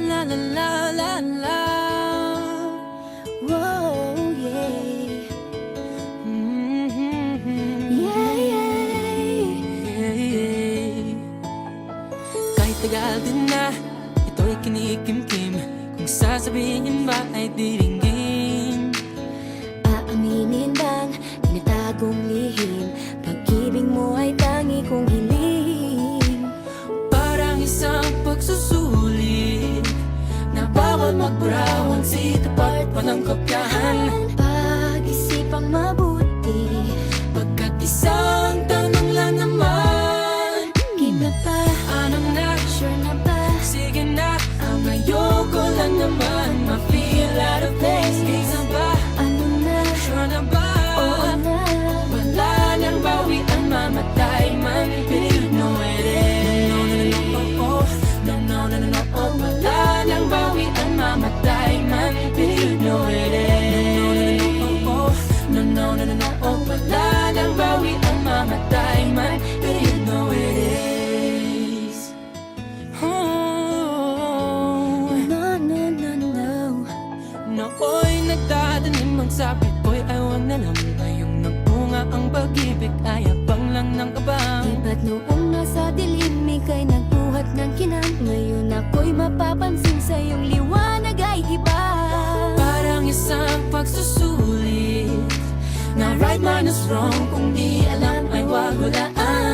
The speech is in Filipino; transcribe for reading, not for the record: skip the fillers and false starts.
la la la la la. Whoa, yeah. Yeah, yeah. Kahit tagal din na, ito'y kinikimkim. Kung sasabihin ba ay diringgin. Aaminin bang tinatagong lihim, pag-ibig mo ay tangi kong hiling. Parang isang pagsusulit na bawal magburawan, sitapat pa ng kopyahan. Pag-isipang mabuti, Pagkat isang tanong lang naman, game na ba? anong na? Sure na ba? Sige na, ang ayoko lang naman ma-feel out of place. Kaysa ba? Ano na? Sure na ba? Oo na. Wala nang bawian, mamatay man. But you know it is. No, no, no, no, oh, oh. No, no, no, no, no, oh. Wala nang bawian, mamatay man. But you know it is. No, no, no, no, oh, oh. Wala nang bawian, mamatay man. But you know it is. Oh. No, no, no, no. Nooy nagdadanim ang sabi ko'y ay wag na lang. Ngayong nagbunga ang pag-ibig ay abang lang ng kabang. Di ba't noong nasa dilim ika'y nagbuhat ng kinang, ngayon ako'y mapapansin sa iyong liwanag ay iba. Parang isang pagsusulit na right minus wrong. Kung di alam ay wag hulaan.